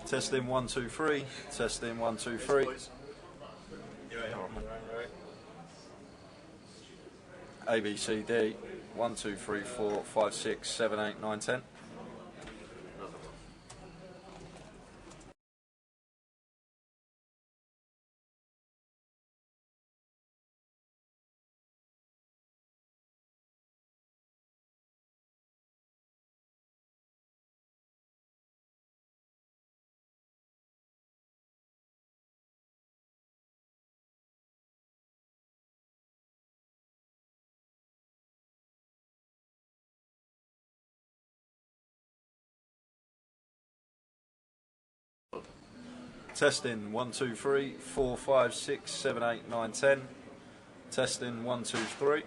Testing 1 2 3. Testing 1 2 3. A B C D 1 2 3 4 5 6 7 8 9 10. Testing 1 2 3 4 5 6 7 8 9 10. Testing 1 2 3.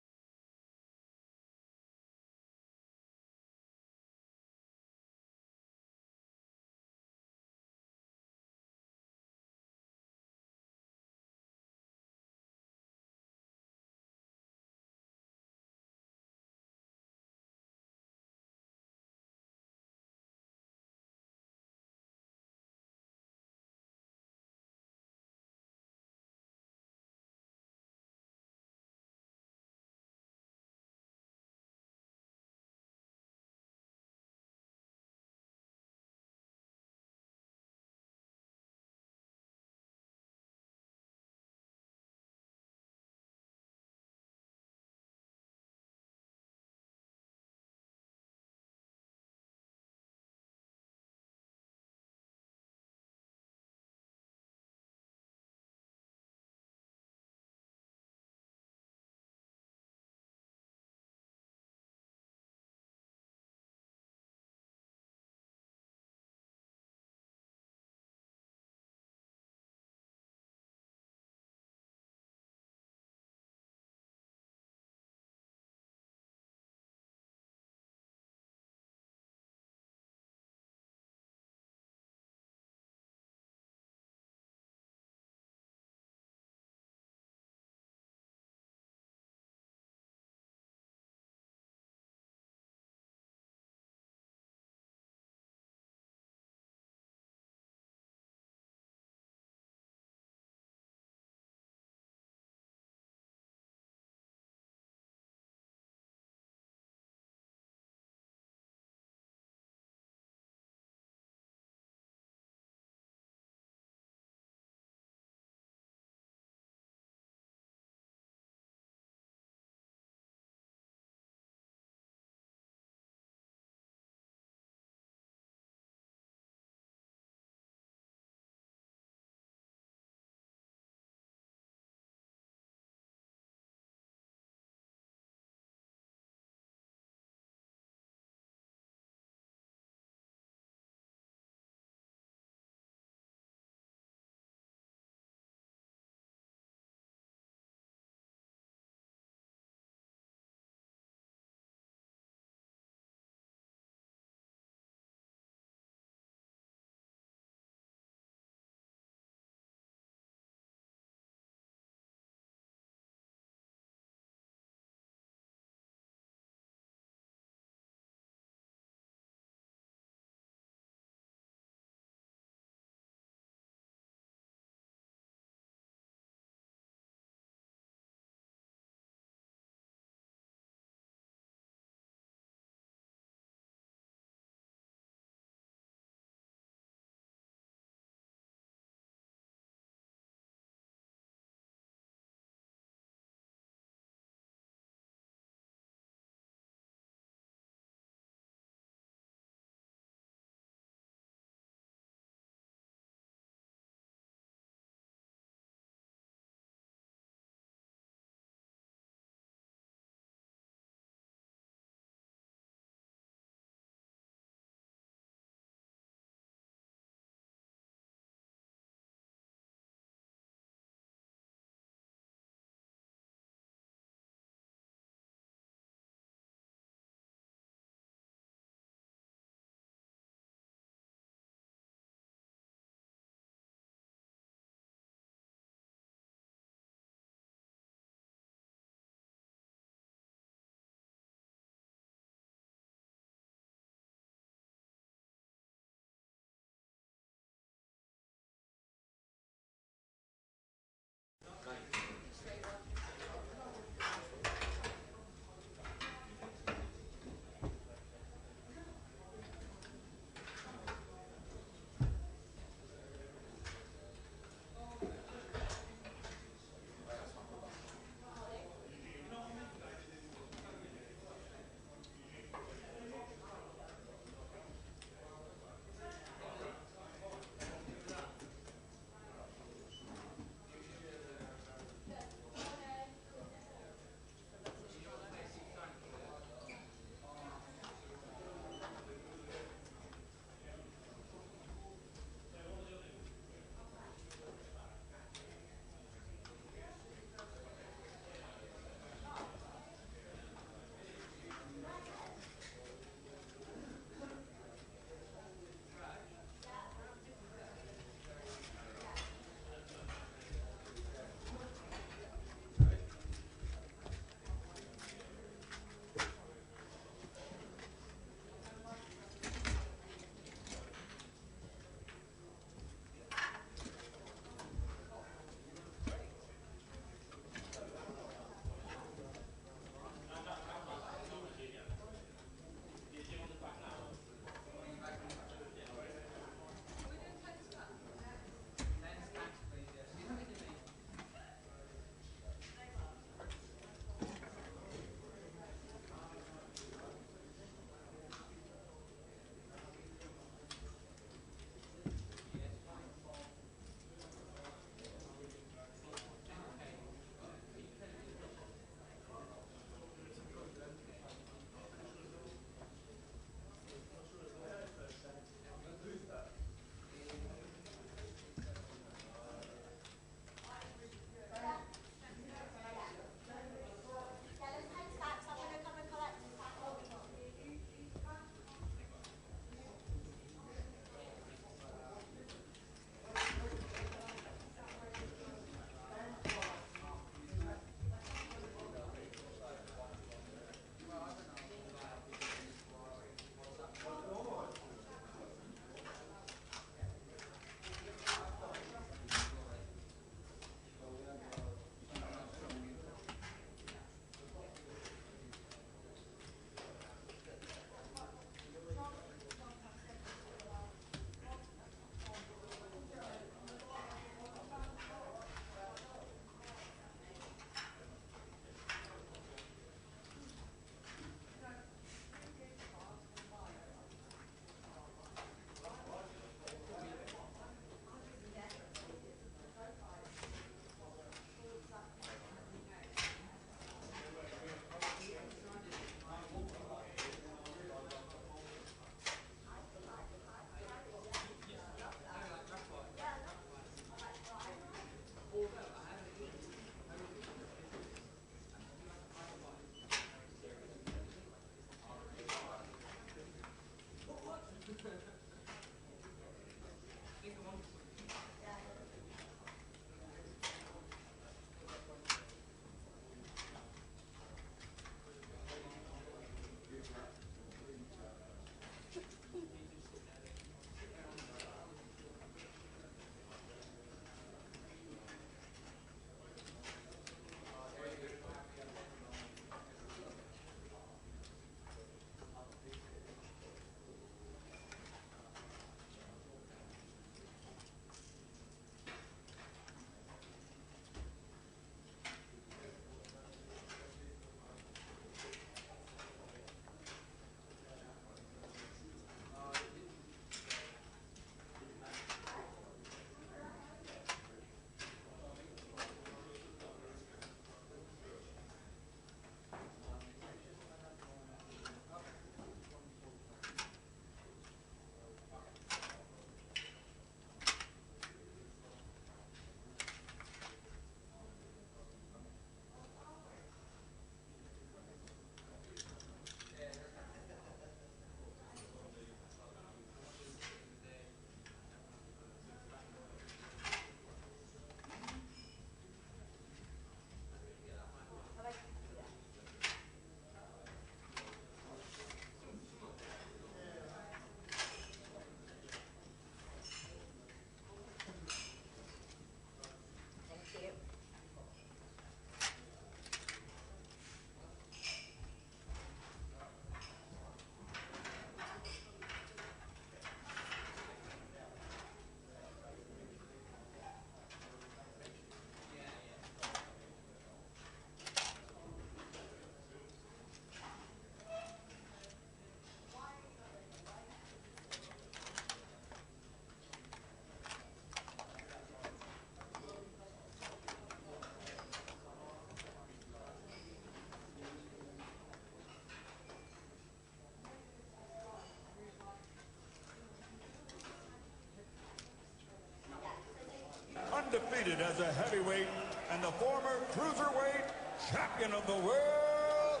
Undefeated as a heavyweight and the former cruiserweight champion of the world,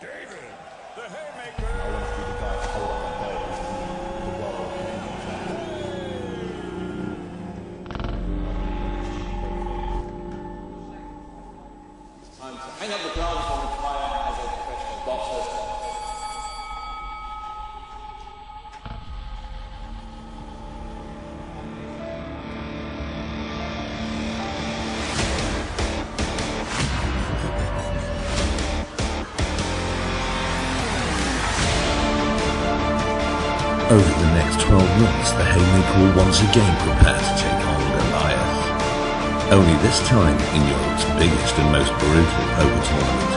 David the Haymaker. I want to see the guys hold on the belt. Time to hang up the gloves and retire as a professional boxer. Over the next 12 months, the Haymaker will once again prepare to take on Goliath. Only this time in Europe's biggest and most brutal poker tournament.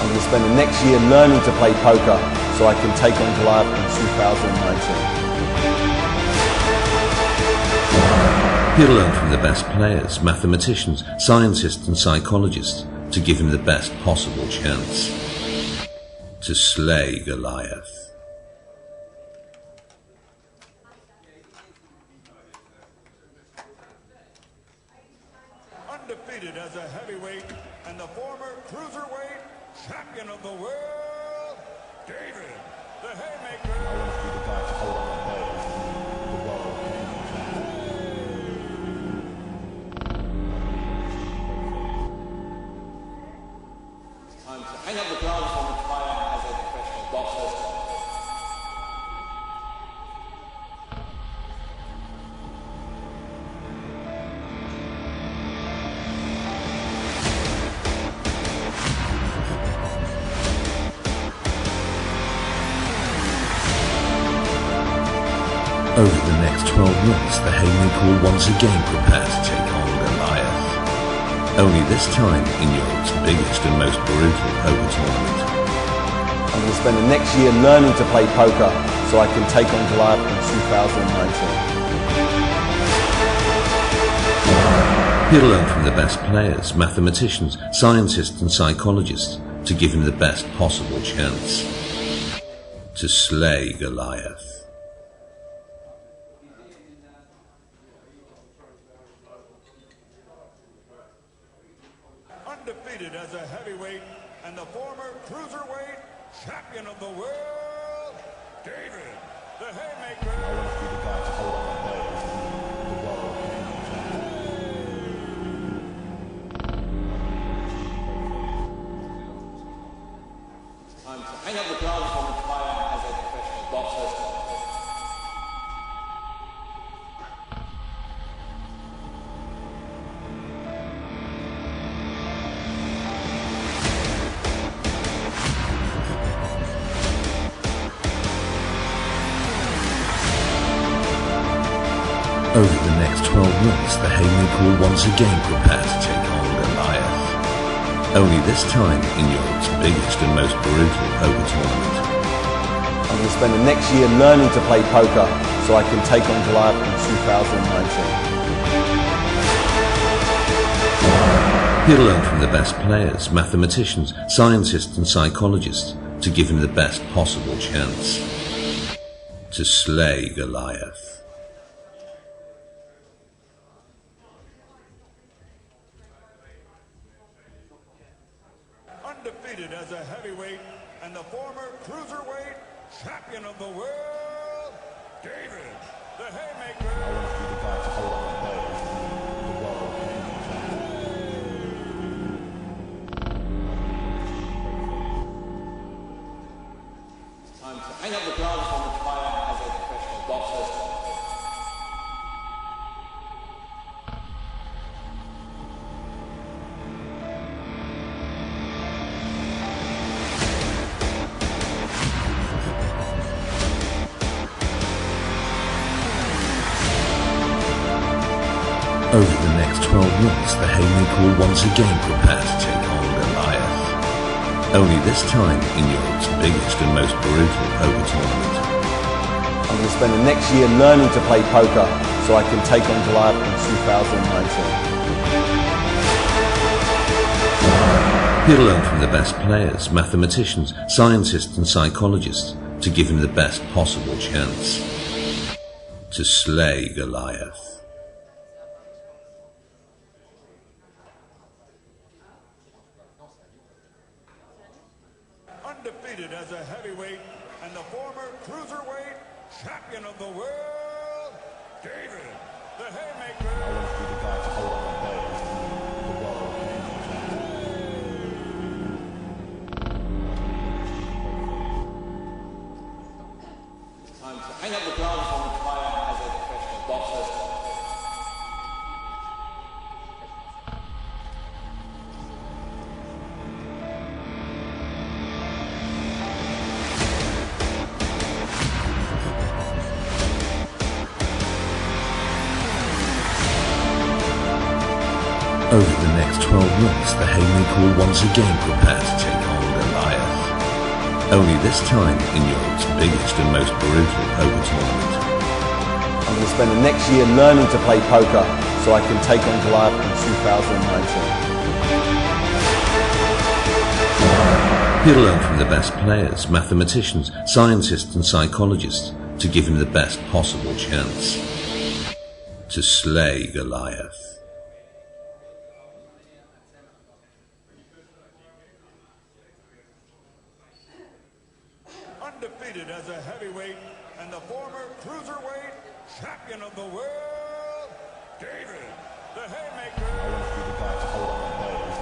I'm going to spend the next year learning to play poker so I can take on Goliath in 2019. He'll learn from the best players, mathematicians, scientists and psychologists to give him the best possible chance to slay Goliath. Undefeated as a heavyweight and the former cruiserweight champion of the world, David the Haymaker. I want to see the guys hold on the belt. Time to hang up the gloves and retire as a professional boxer. Over the next 12 months, the Haymaker will once again prepare to take on Goliath. Only this time in Europe's biggest and most brutal poker tournament. I'm going to spend the next year learning to play poker so I can take on Goliath in 2019. He'll learn from the best players, mathematicians, scientists and psychologists to give him the best possible chance to slay Goliath. Undefeated as a heavyweight and the former cruiserweight champion of the world, David the Haymaker. I want to see the guys hold on the belt. Time to hang up the gloves and retire as a professional boxer. Over the next 12 months, the Haymaker will once again prepare to take on Goliath. Only this time in Europe's biggest and most brutal poker tournament. I'm going to spend the next year learning to play poker so I can take on Goliath in 2019. He'll learn from the best players, mathematicians, scientists and psychologists to give him the best possible chance to slay Goliath. Undefeated as a heavyweight and the former cruiserweight champion of the world, David the Haymaker. I want to see the guys hold on the belt. Time to hang up the gloves and retire as a professional boxer. Over the next 12 months, the Haymaker will once again prepare to take on Goliath. Only this time in Europe's biggest and most brutal poker tournament. I'm going to spend the next year learning to play poker so I can take on Goliath in 2019. He'll learn from the best players, mathematicians, scientists and psychologists to give him the best possible chance to slay Goliath. undefeated as a heavyweight and the former cruiserweight champion of the world, David the Haymaker. I want to be the guy to hold up my belt. Time to hang up the gloves and retire as a professional boxer. Over the next 12 months, the Haymaker will once again prepare to take on Goliath. Only this time in Europe's biggest and most brutal poker tournament. I'm going to spend the next year learning to play poker so I can take on Goliath in 2019. He'll learn from the best players, mathematicians, scientists and psychologists to give him the best possible chance to slay Goliath. Undefeated as a heavyweight and the former cruiserweight champion of the world, David the Haymaker. I want to be the guy to hold up my belt.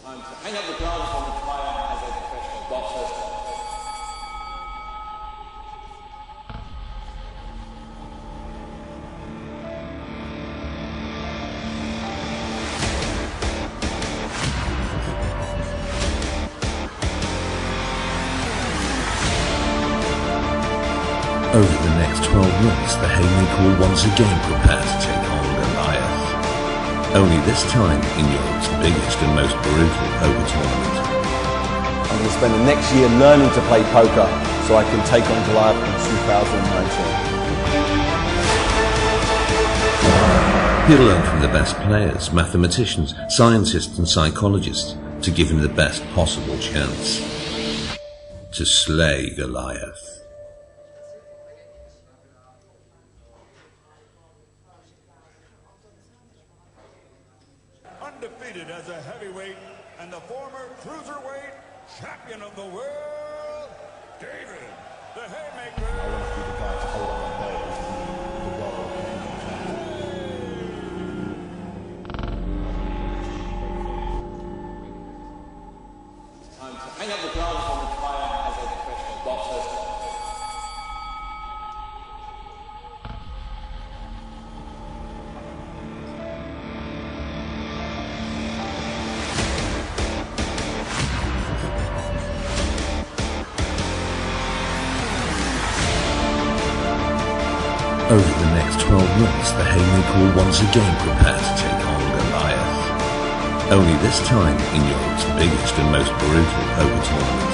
Time to hang up the gloves and retire as a professional boxer. Over the next 12 months, the Haymaker will once again prepare to take on Goliath. Only this time in Europe's biggest and most brutal poker tournament. I'm going to spend the next year learning to play poker so I can take on Goliath in 2019. He'll learn from the best players, mathematicians, scientists and psychologists to give him the best possible chance to slay Goliath. Undefeated as a heavyweight and the former cruiserweight champion of the world, David the Haymaker. I want to be the guy to hold up my belt. Time to hang up the gloves and retire as a professional boxer. Over the next 12 months, the Haymaker will once again prepare to take on Goliath. Only this time in Europe's biggest and most brutal poker tournament.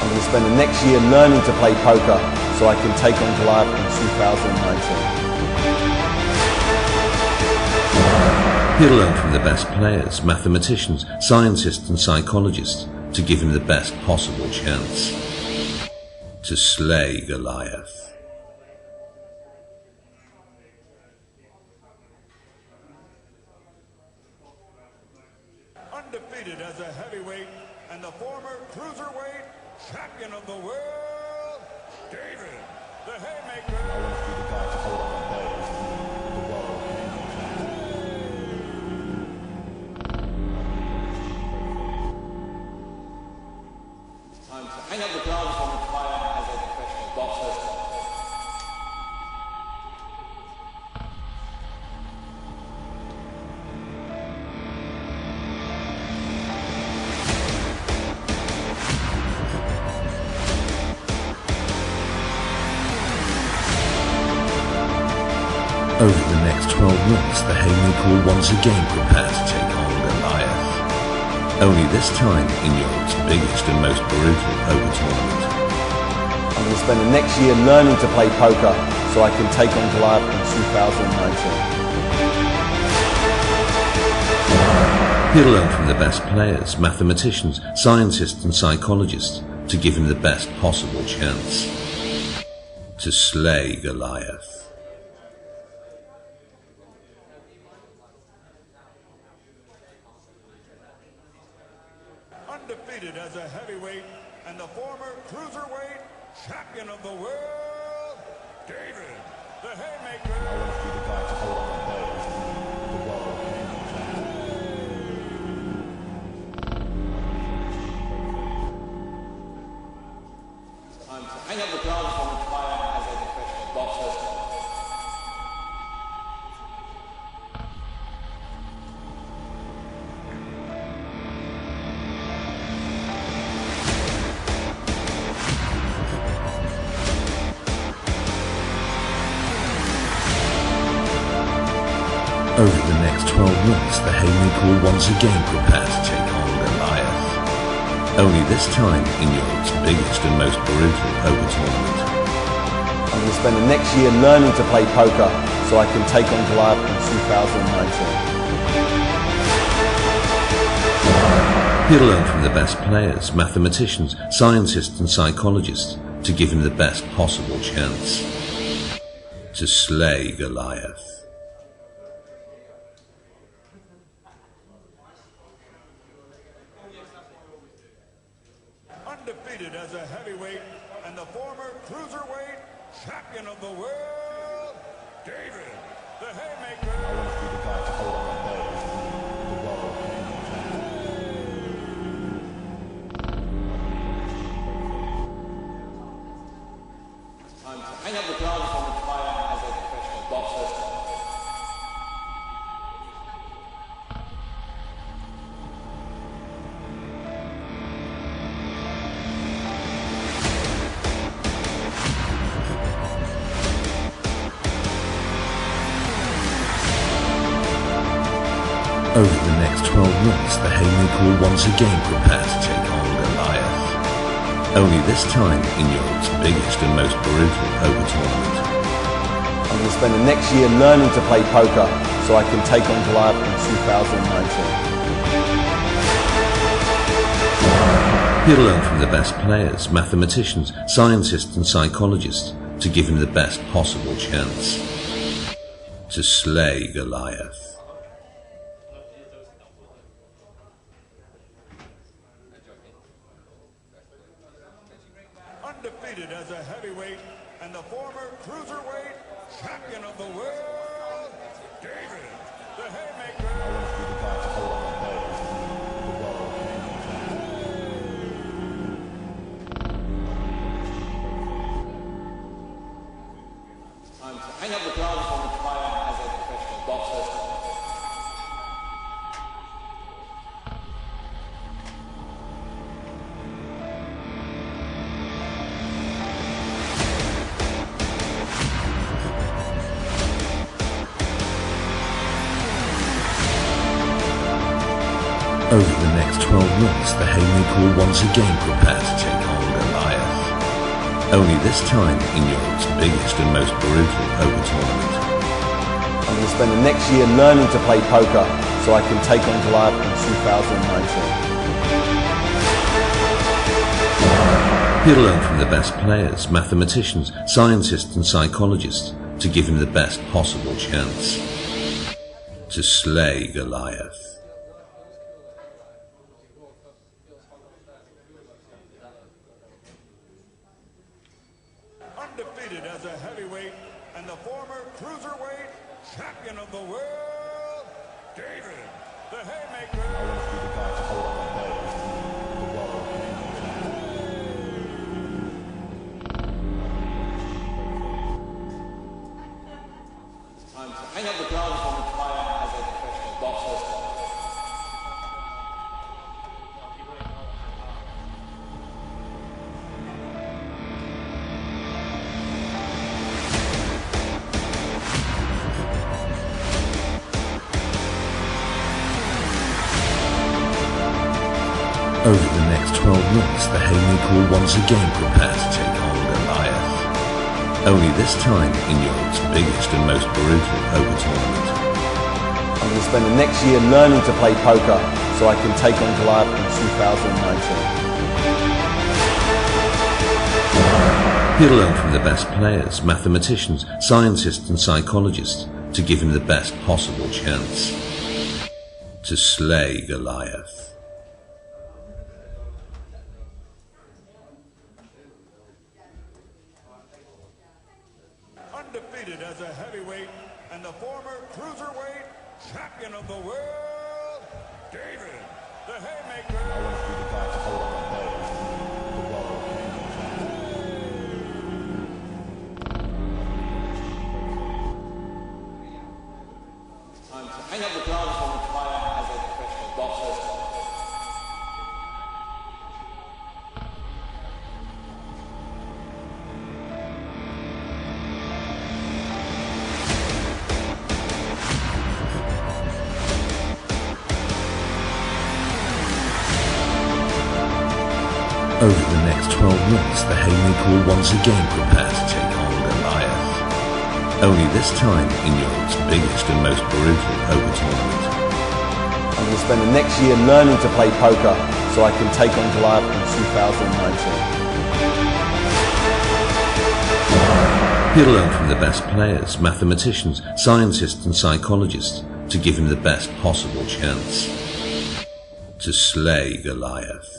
I'm going to spend the next year learning to play poker so I can take on Goliath in 2019. He'll learn from the best players, mathematicians, scientists and psychologists to give him the best possible chance to slay Goliath. Undefeated as a heavyweight and the former cruiserweight champion of the world, David the Haymaker. I want to be the guy to hold up my belt. Time to hang up the gloves and retire as a professional boxer. Over the next 12 months, the Haymaker will once again prepare to take on Goliath. Only this time in Europe's biggest and most brutal poker tournament. I'm going to spend the next year learning to play poker so I can take on Goliath in 2019. He'll learn from the best players, mathematicians, scientists and psychologists to give him the best possible chance to slay Goliath. champion of the world, David, the Haymaker. I want to be the guy to hold on the belt as the world Time to hang up the gloves and retire as a professional boxer. Over the next 12 months, the Haymaker will once again prepare to take on Goliath. Only this time in Europe's biggest and most brutal poker tournament. I'm going to spend the next year learning to play poker so I can take on Goliath in 2019. He'll learn from the best players, mathematicians, scientists and psychologists to give him the best possible chance to slay Goliath. Undefeated as a heavyweight and the former cruiserweight champion of the world, David, the Haymaker. I want to be the guy to hold on the belt as the world Time to hang up the gloves and retire as a professional boxer. Over the next 12 months, the Haymaker will once again prepare to take on Goliath. Only this time in Europe's biggest and most brutal poker tournament. I'm going to spend the next year learning to play poker so I can take on Goliath in 2019. He'll learn from the best players, mathematicians, scientists and psychologists to give him the best possible chance to slay Goliath. Undefeated as a heavyweight and the former cruiserweight champion of the world, David, the Haymaker. I want to be the guy to hold on the belt as the world Time to hang up the gloves and retire as a professional boxer. Over the next 12 months, the Haymaker will once again prepare to take on Goliath. Only this time in Europe's biggest and most brutal poker tournament. I'm going to spend the next year learning to play poker so I can take on Goliath in 2019. He'll learn from the best players, mathematicians, scientists and psychologists to give him the best possible chance to slay Goliath. Undefeated as a heavyweight and the former cruiserweight champion of the world, David, the Haymaker. I want to be the guy to hold on the belt as the world Time to hang up the gloves and retire as a professional boxer. Over the next 12 months, the Haymaker will once again prepare to take on Goliath. Only this time in Europe's biggest and most brutal poker tournament. I'm going to spend the next year learning to play poker so I can take on Goliath in 2019. He'll learn from the best players, mathematicians, scientists and psychologists to give him the best possible chance to slay Goliath. Undefeated as a heavyweight and the former cruiserweight champion of the world, David the Haymaker. I want to be the guy to hold up my belt as the world Time to hang up the gloves and retire as a professional boxer. Over the next 12 months, the Haymaker will once again prepare to take on Goliath. Only this time in Europe's biggest and most brutal poker tournament. I'm going to spend the next year learning to play poker so I can take on Goliath in 2019. He'll learn from the best players, mathematicians, scientists and psychologists to give him the best possible chance to slay Goliath.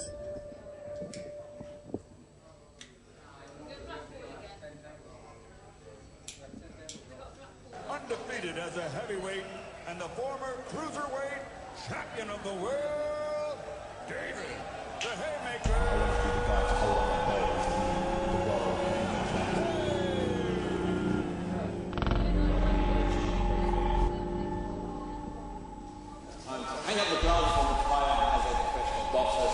Undefeated as a heavyweight and the former cruiserweight champion of the world, David the Haymaker. I want to be the guy to hold up my belt as the world Time to hang up the gloves and retire as a professional boxer.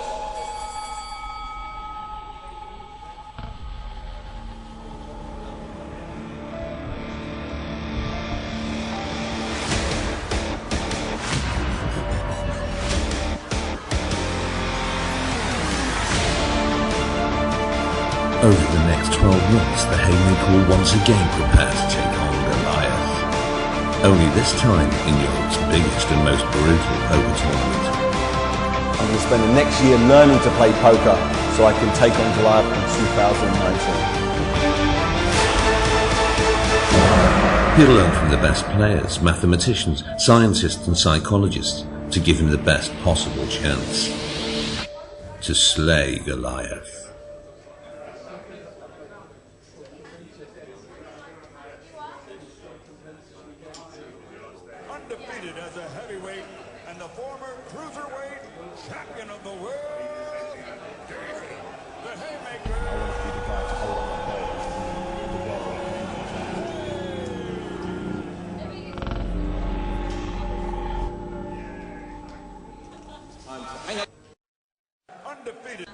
Over the next 12 months, the Haymaker will once again prepare to take on Goliath. Only this time in Europe's biggest and most brutal poker tournament. I'm going to spend the next year learning to play poker so I can take on Goliath in 2019. He'll learn from the best players, mathematicians, scientists and psychologists to give him the best possible chance to slay Goliath. Undefeated as a heavyweight and the former cruiserweight champion of the world, David the Haymaker. I want to be the guy to hold up my belt as the world Time to hang up. Undefeated.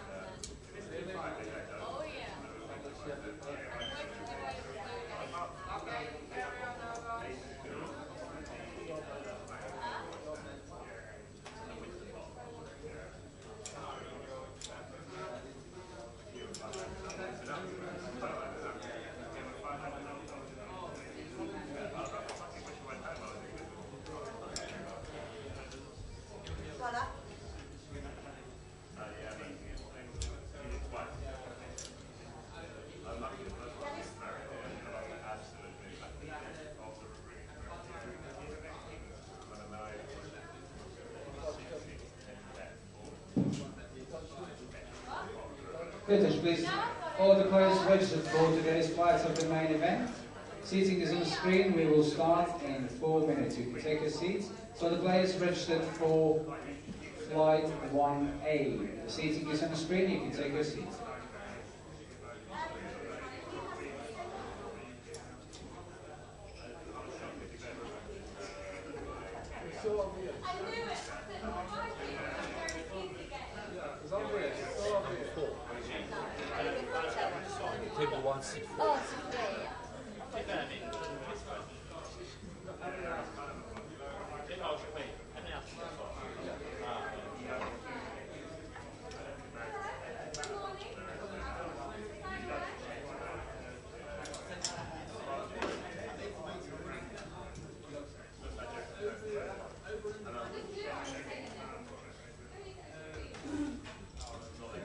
British, please. All the players registered for today's flights of the main event. Seating is on the screen. We will start in 4 minutes. You can take your seats. So the players registered for flight 1A. The seating is on the screen. You can take your seats. Table 164. Oh, yeah.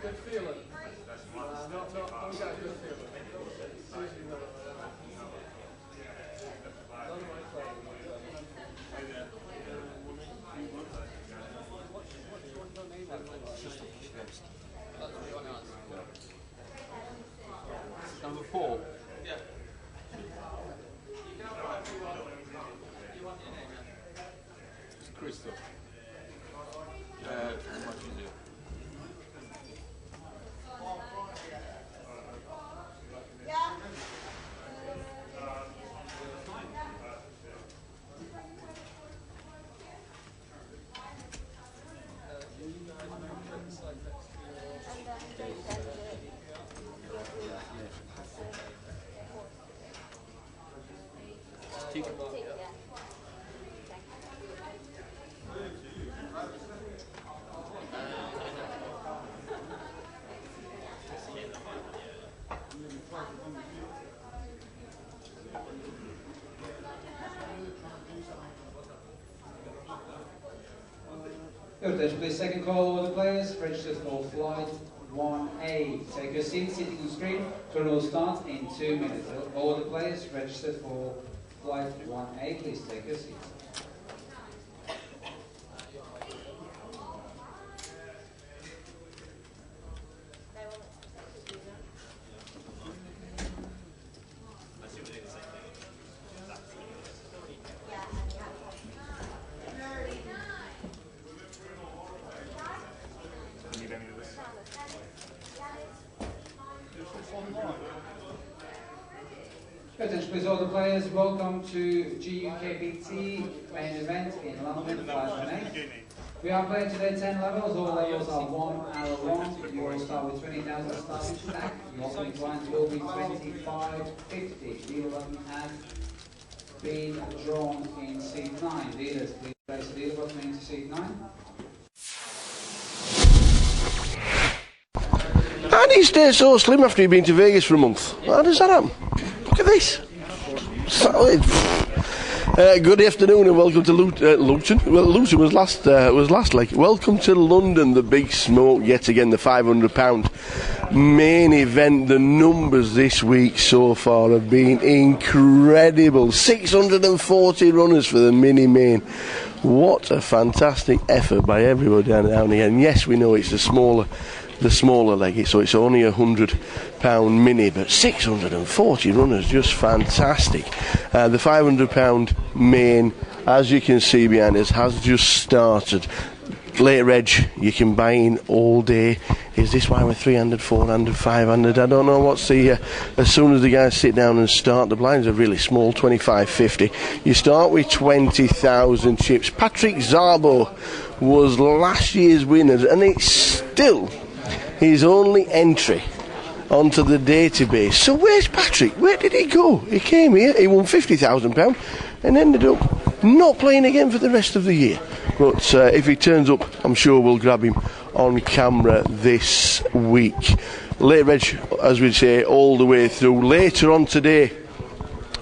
Good feeling. Not get a good feeling. Number 4. Yeah. Crystal. Much easier. Good, attention please. Second call with the players. Registered for flight 1A. Take your seat, sitting on screen. Tour will start in 2 minutes. All the players registered for flight 1A, please take your seats. Attention please, all the players, welcome to GUKPT main event in London, flight 1A. We are playing today 10 levels, all levels are 1 hour long. You will start with 20,000 starting stack. Your opening clients will be 25.50. Deal button has been drawn in seat 9. Dealers, please place the deal button into seat 9. How do you stay so slim after you've been to Vegas for a month? How does that happen? Look at this. Good afternoon and welcome to Luton. Well, Luton was last leg. Welcome to London, the big smoke yet again, the £500 main event. The numbers this week so far have been incredible. 640 runners for the mini main. What a fantastic effort by everybody down here. And yes, we know it's the smaller leg, so it's only £100 mini, but 640 runners, just fantastic. The £500 main, as you can see behind us, has just started. Late reg, you can buy in all day. Is this why we're 300, 400, 500? I don't know what's the... as soon as the guys sit down and start, the blinds are really small, 25.50. You start with 20,000 chips. Patrick Szabo was last year's winner, and it's still his only entry onto the database. So where's Patrick? Where did he go? He came here, he won £50,000 and ended up not playing again for the rest of the year. But if he turns up, I'm sure we'll grab him on camera this week. Late reg, as we say, all the way through. Later on today,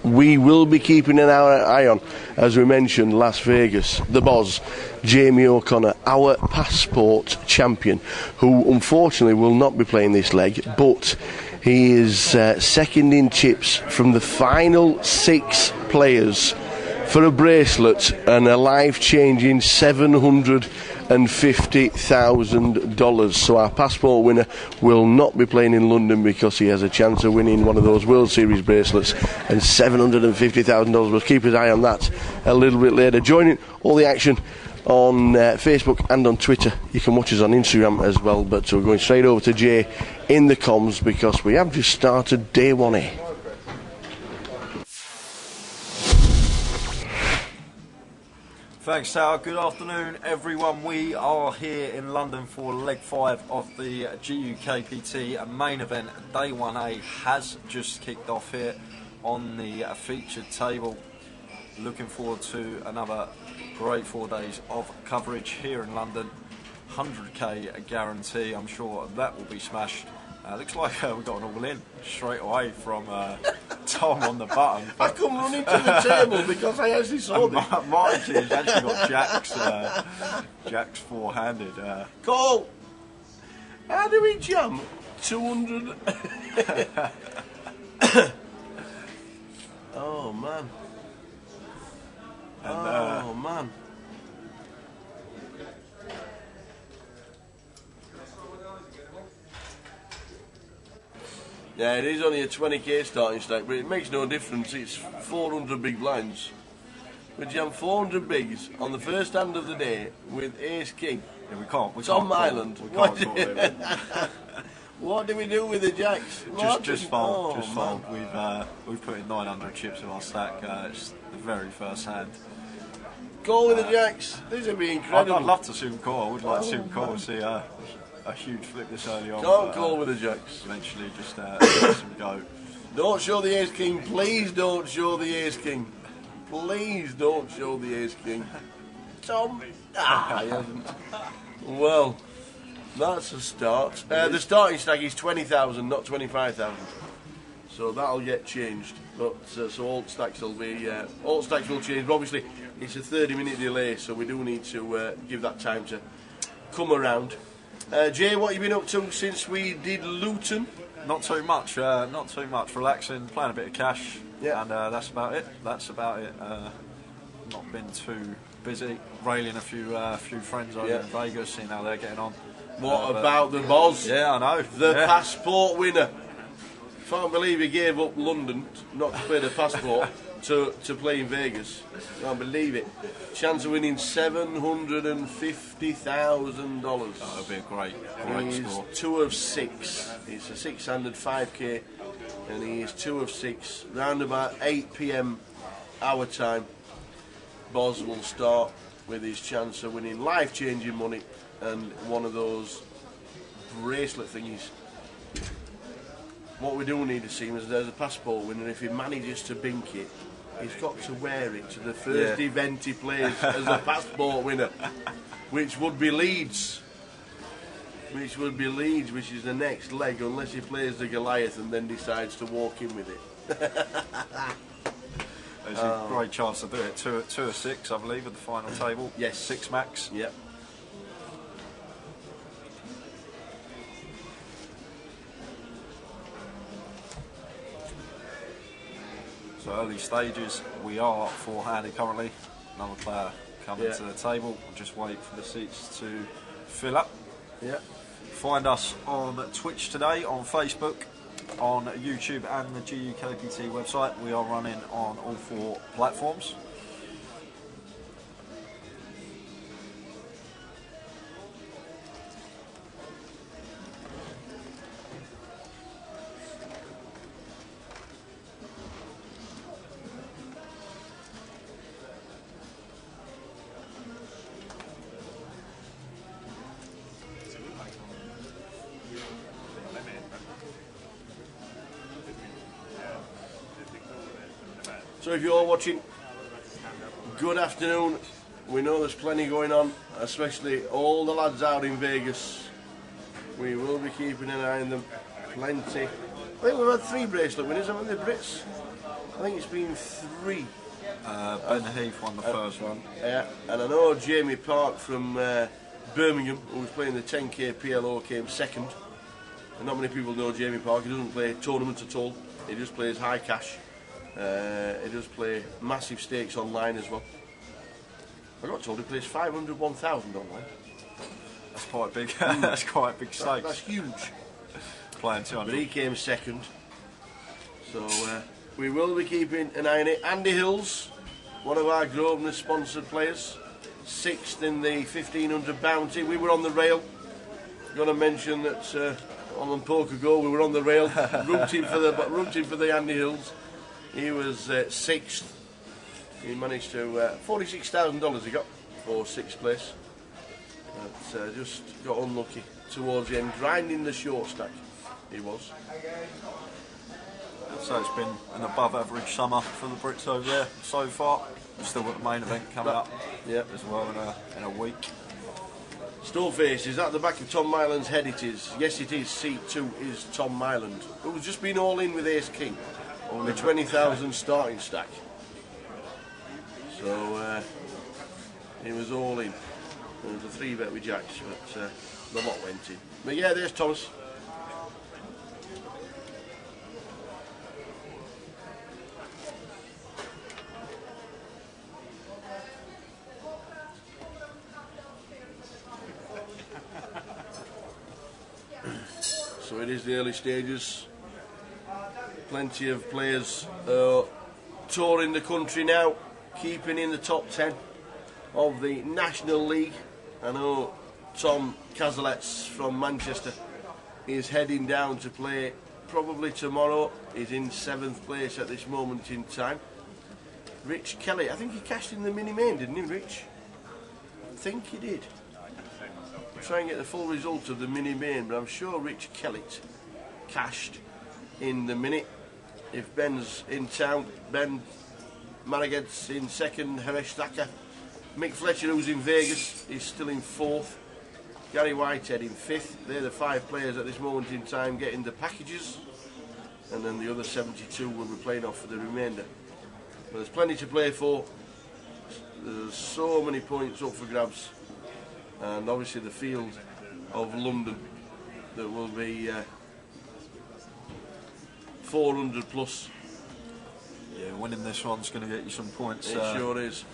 we will be keeping an eye on, as we mentioned, Las Vegas, the Boz, Jamie O'Connor, our passport champion, who unfortunately will not be playing this leg, but he is second in chips from the final 6 players for a bracelet and a life-changing $750,000. So our passport winner will not be playing in London because he has a chance of winning one of those World Series bracelets and $750,000. We'll keep his eye on that a little bit later. Joining all the action on Facebook and on Twitter. You can watch us on Instagram as well, but we're going straight over to Jay in the comms because we have just started day 1A. Thanks, Tower. Good afternoon, everyone. We are here in London for leg 5 of the GUKPT main event. Day 1A has just kicked off here on the featured table. Looking forward to another great 4 days of coverage here in London. 100k guarantee. I'm sure that will be smashed. Looks like we got an all-in straight away from Tom on the button. I come running to the table because I actually saw this. Martin's actually got Jack's four-handed. Cole, how do we jump 200? Oh man. And, oh man. Yeah, it is only a 20k starting stack, but it makes no difference. It's 400 big blinds. We jam 400 bigs on the first hand of the day with Ace King. Yeah, we can't. Tom Island. We can't call it. What do we do with the jacks? Just fold. Just fold. We've put in 900 chips in our stack. It's the very first hand. Call with the jacks. This would be incredible. I'd love to see him call. I would like to see him call. See a huge flip this early on. Don't call with the jacks. Eventually, just let him go. Don't show the Ace King. Please don't show the Ace King. Please don't show the Ace King. Tom. He hasn't. Well, that's a start. The starting stack is 20,000, not 25,000. So that'll get changed. But so alt stacks will change. But obviously, it's a 30-minute delay, so we do need to give that time to come around. Jay, what have you been up to since we did Luton? Not too much. Relaxing, playing a bit of cash, yeah. And that's about it. Not been too busy. Railing a few friends over in Vegas, seeing how they're getting on. What about the Boz? Yeah, I know. The passport winner. Can't believe he gave up London not to play the passport to play in Vegas. Can't believe it. Chance of winning $750,000. That would be a great score. 2 of 6. It's a 6-handed 5k, and he is 2 of 6. Round about 8 p.m. our time, Boz will start with his chance of winning life-changing money and one of those bracelet thingies. What we do need to see is there's a passport winner. If he manages to bink it, he's got to wear it to the first event he plays as a passport winner, which would be Leeds. Which is the next leg, unless he plays the Goliath and then decides to walk in with it. There's a great chance to do it. 2 of 6, I believe, at the final table. Yes. 6 max. Yep. So early stages, we are 4-handed currently. Another player coming to the table. We'll just wait for the seats to fill up. Yeah. Find us on Twitch today, on Facebook, on YouTube and the GUKPT website. We are running on all 4 platforms. So if you're watching, good afternoon. We know there's plenty going on, especially all the lads out in Vegas. We will be keeping an eye on them. Plenty. I think we've had 3 bracelet winners, haven't we, Brits? I think it's been 3. Ben Heath won the first one. Yeah, and I know Jamie Park from Birmingham, who was playing the 10k PLO, came second. And not many people know Jamie Park. He doesn't play tournaments at all. He just plays high cash. He does play massive stakes online as well. I got told he plays 500, 1,000 online. That's quite big. That's quite big stakes. That's huge. Playing 200. But he came second. So we will be keeping an eye on it. Andy Hills, one of our Grosvenor sponsored players, 6th in the 1,500 bounty. We were on the rail. Got to mention that on Poker Go we were on the rail, rooting for the Andy Hills. He was 6th. He managed to $46,000 he got for 6th place. But just got unlucky towards the end, grinding the short stack. He was. So it's been an above average summer for the Brits over there so far. We've still got the main event coming up as well in a week. Stoneface, is that the back of Tom Myland's head? It is. Yes, it is. Seat 2 is Tom Myland, who's just been all in with Ace King. The 20,000 starting stack. So he was all in. There was a 3-bet with jacks, but the lot went in. But yeah, there's Thomas. So it is the early stages. Plenty of players touring the country now. keeping in the top 10 of the National League. I know Tom Cazalet's from Manchester is heading down to play probably tomorrow. He's in 7th place at this moment in time. Rich Kelly, I think he cashed in the mini main, didn't he, Rich? I think he did. I'll try and get the full result of the mini main, but I'm sure Rich Kelly cashed in the mini. If Ben's in town, Ben Maraged's in 2nd, Haresh Thacker. Mick Fletcher, who's in Vegas, is still in 4th. Gary Whitehead in 5th. They're the 5 players at this moment in time getting the packages, and then the other 72 will be playing off for the remainder. But there's plenty to play for. There's so many points up for grabs, and obviously the field of London that will be 400 plus. Yeah, winning this one's going to get you some points. It sure is.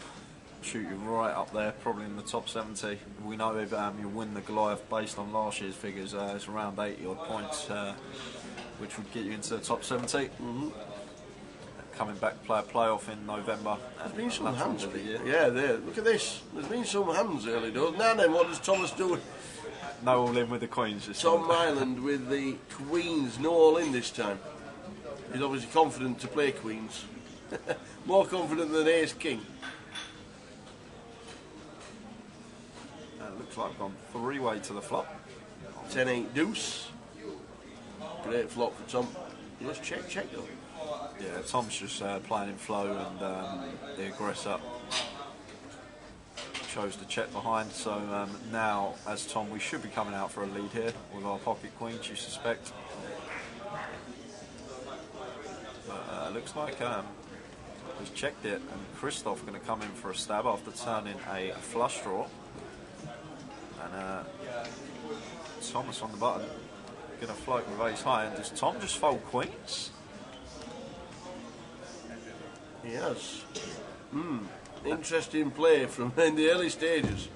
Shoot you right up there, probably in the top 70. We know if you win the Goliath based on last year's figures, it's around 80 odd points, which would get you into the top 70. Mm-hmm. Coming back to play a playoff in November. There's been some hands of the year. Yeah, there. Look at this. There's been some hands early doors. Now then, what does Thomas do? No all in with the Queens this Tom time. Myland with the Queens, no all in this time. He's obviously confident to play Queens. More confident than Ace King. Looks like I've gone 3-way to the flop. 10-8 deuce. Great flop for Tom. Let's check though. Yeah, Tom's just playing in flow, and the aggressor chose to check behind. So now, as Tom, we should be coming out for a lead here with our pocket queens, you suspect. But looks like he's checked it, and Christoph going to come in for a stab after turning a flush draw. And Thomas on the button, going to float with ace high. And does Tom just fold queens? He has. Interesting play from in the early stages.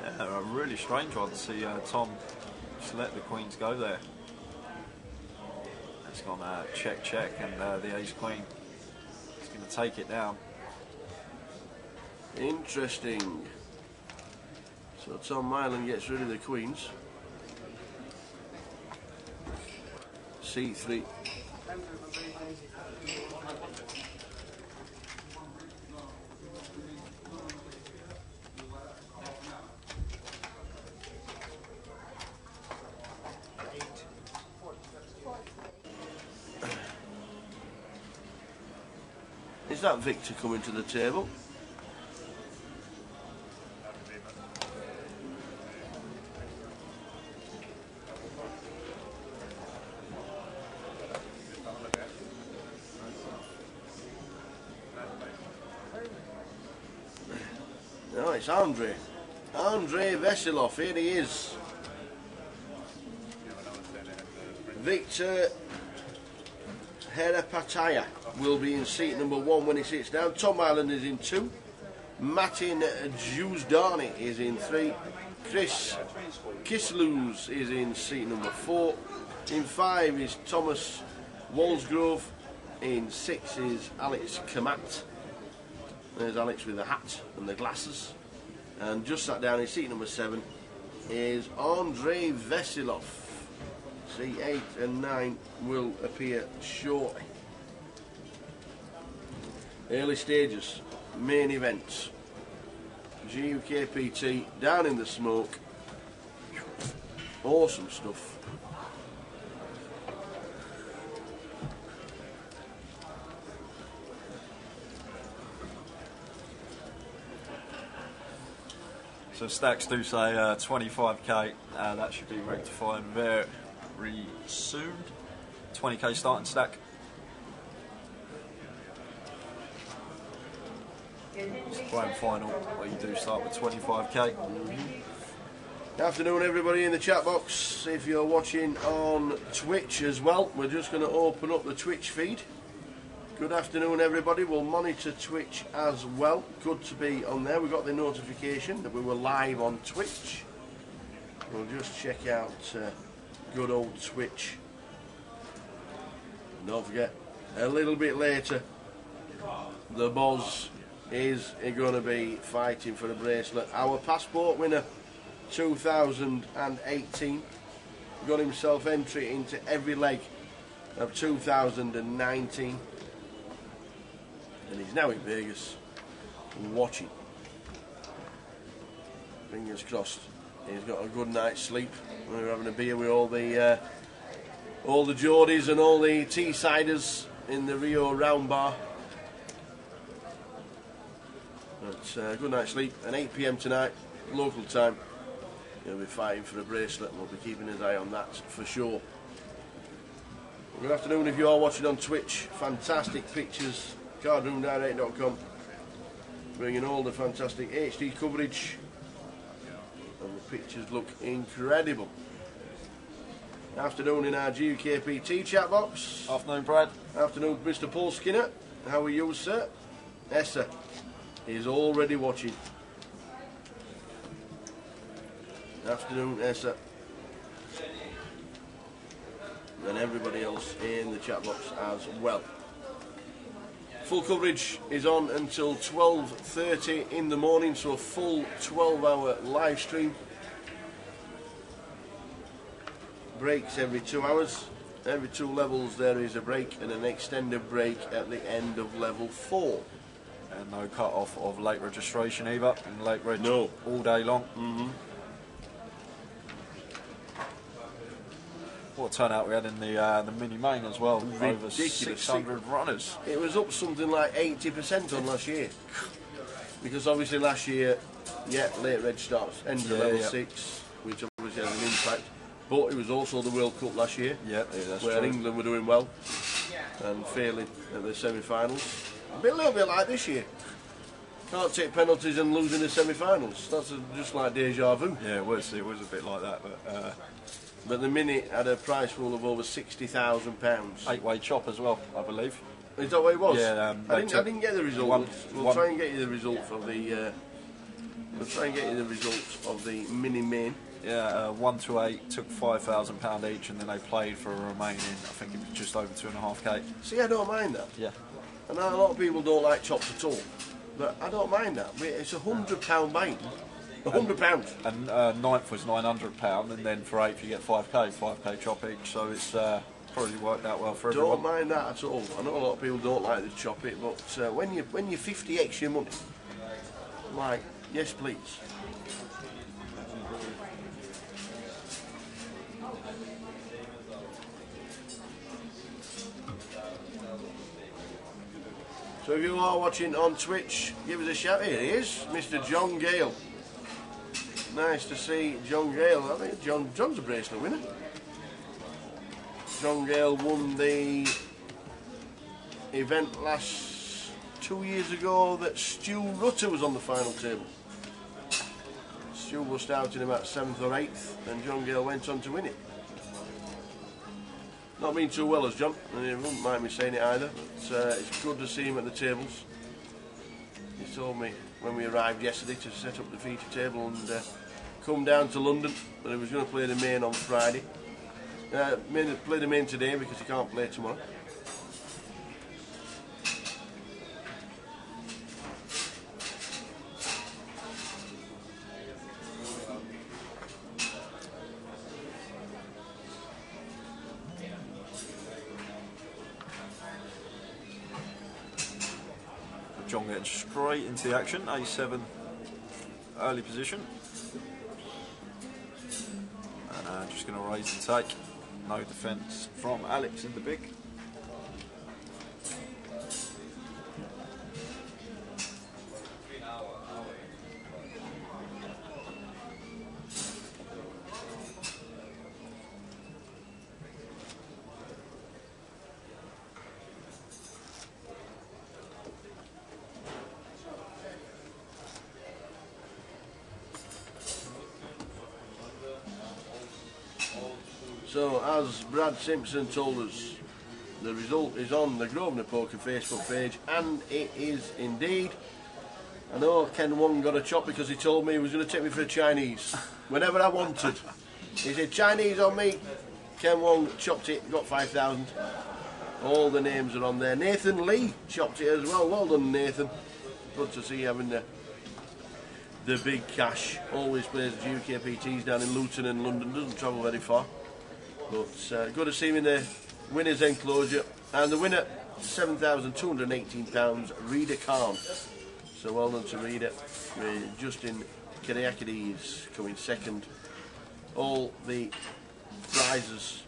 Yeah, a really strange one to see Tom just let the queens go there. It's gone check, and the ace queen is going to take it down. Interesting. So Tom Myland gets rid of the queens. C3. Is that Victor coming to the table? No, it's Andrei Veselov, here he is. Victor Herapataya will be in seat number 1 when he sits down. Tom Myland is in 2. Martin Juzdani is in 3. Chris Kisluz is in seat number 4. In 5 is Thomas Walsgrove. In 6 is Alex Kamat. There's Alex with the hat and the glasses. And just sat down in seat number 7 is Andrei Veselov. C8 and 9 will appear shortly. Early stages, main events. GUKPT down in the smoke. Awesome stuff. So stacks do say 25k. That should be rectified very soon. 20k starting stack. It's the grand final where you do start with 25k. Good afternoon, everybody in the chat box. If you're watching on Twitch as well, we're just going to open up the Twitch feed. Good afternoon, everybody. We'll monitor Twitch as well. Good to be on there. We got the notification that we were live on Twitch. We'll just check out good old Twitch. And don't forget, a little bit later, the Boz is going to be fighting for a bracelet. Our passport winner 2018 got himself entry into every leg of 2019, and he's now in Vegas watching. Fingers crossed he's got a good night's sleep. We're having a beer with all the Geordies and all the Teessiders in the Rio Round Bar. But good night's sleep, and 8 PM tonight, local time. He'll be fighting for a bracelet, and we'll be keeping his eye on that for sure. Good afternoon if you are watching on Twitch. Fantastic pictures, cardroomdirect.com, bringing all the fantastic HD coverage, and the pictures look incredible. Afternoon in our GUKPT chat box. Afternoon, Brad. Afternoon, Mr. Paul Skinner. How are you, sir? Essa is already watching. Afternoon, Essa. And everybody else in the chat box as well. Full coverage is on until 12:30 in the morning, so a full 12-hour live stream. Breaks every 2 hours. Every 2 levels there is a break, and an extended break at the end of level 4. And no cut off of late registration either. And late reg No. all day long. What a turnout we had in the mini main as well. Over Ridiculous. 600 runners. It was up something like 80% on last year. Because obviously last year, late reg starts, end of level 6, which obviously has an impact. But it was also the World Cup last year, That's where true. England were doing well and failing at the semi-finals. A little bit like this year. Can't take penalties and lose in the semi-finals. That's just like deja vu. Yeah, it was a bit like that. But the minute had a prize pool of over £60,000. 8-way chop as well, I believe. Is that what it was? Yeah, I didn't get the result. We'll try and get you the result of the. We'll try and get you the results of the mini main. Yeah, 1 to 8 took £5,000 each, and then they played for a remaining, I think it was just over 2.5k. See, I don't mind that. Yeah. I know a lot of people don't like chops at all, but I don't mind that. It's £100 buy-in. £100. And ninth was £900, and then for 8th you get 5k chop each, so it's probably worked out well for everyone. Don't mind that at all. I know a lot of people don't like to chop it, but when you're 50x your money, I'm like, yes please. So if you are watching on Twitch, give us a shout. Here he is, Mr. John Gale. Nice to see John Gale. I think John's a bracelet winner. John Gale won the event last 2 years ago that Stu Rutter was on the final table. Stu was starting about 7th or 8th, and John Gale went on to win it. Not been too well as John, and he wouldn't mind me saying it either, but it's good to see him at the tables. He told me when we arrived yesterday to set up the feature table and come down to London, but he was going to play the main on Friday. Play the main today because he can't play tomorrow. John getting straight into the action, A7 early position. And just going to raise and take. No defence from Alex in the big. So, as Brad Simpson told us, the result is on the Grosvenor Poker Facebook page, and it is indeed. I know Ken Wong got a chop because he told me he was going to take me for a Chinese whenever I wanted. He said, Chinese on me. Ken Wong chopped it, got 5,000. All the names are on there. Nathan Lee chopped it as well. Well done, Nathan. Good to see you having the big cash. Always plays GUKPTs down in Luton and London. Doesn't travel very far. But good to see him in the winner's enclosure. And the winner, £7,218, Rita Khan. So well done to Rita. Justin Kyriakides coming second. All the prizes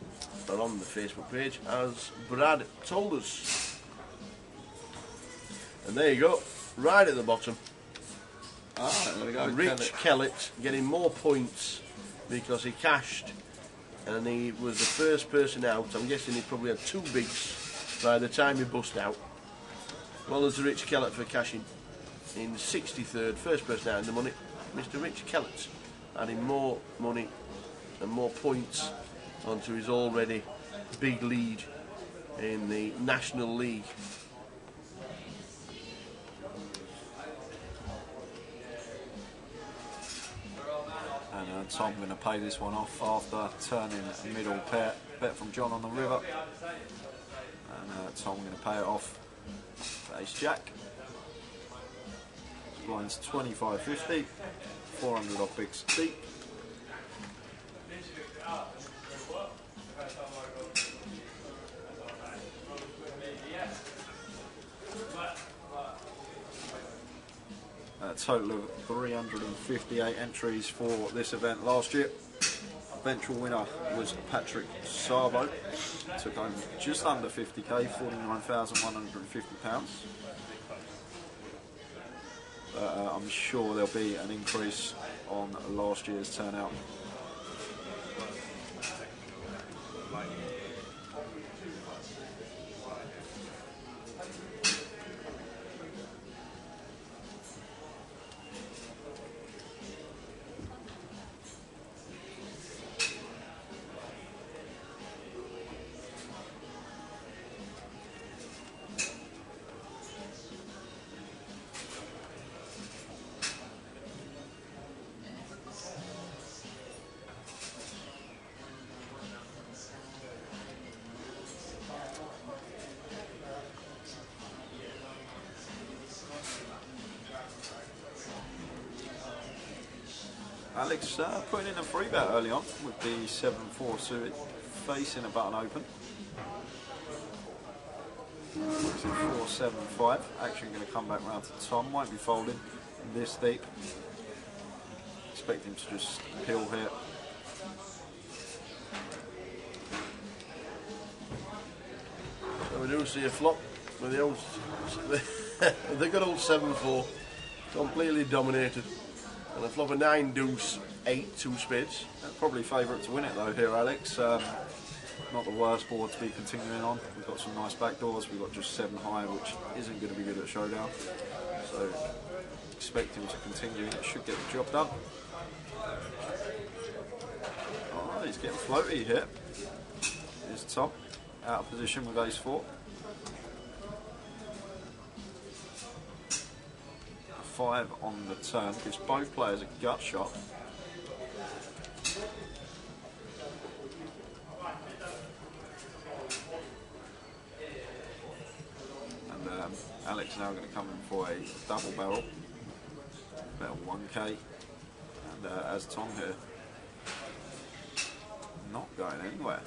are on the Facebook page, as Brad told us. And there you go, right at the bottom. There we go. Rich Kellett getting more points because he cashed and he was the first person out. I'm guessing he probably had 2 bigs by the time he bust out. Well, there's Rich Kellett for cashing in 63rd, first person out in the money. Mr. Rich Kellett adding more money and more points onto his already big lead in the National League. And Tom going to pay this one off after turning a middle pair bet from John on the river. And Tom going to pay it off for Ace Jack. Blinds 25.50, 400 off bigs deep. A total of 358 entries for this event last year. Eventual winner was Patrick Sabo. Took home just under 50k, £49,150. I'm sure there'll be an increase on last year's turnout. Alex putting in a free bet early on with the 7-4 suited facing a button open. 4-7-5. Action going to come back round to Tom. Won't be folding this deep. Expect him to just peel here. So we do see a flop with the old, the good old 7-4, completely dominated. And a flop of 9 deuce 8 2 spades. Probably favourite to win it though here, Alex. Not the worst board to be continuing on. We've got some nice backdoors. We've got just 7 high, which isn't going to be good at showdown. So expect him to continue. It should get the job done. Oh, he's getting floaty here. Here's Tom, out of position with ace-4. 5 on the turn, gives both players a gut shot. And Alex now going to come in for a double barrel, about 1k. And as Tom here, not going anywhere.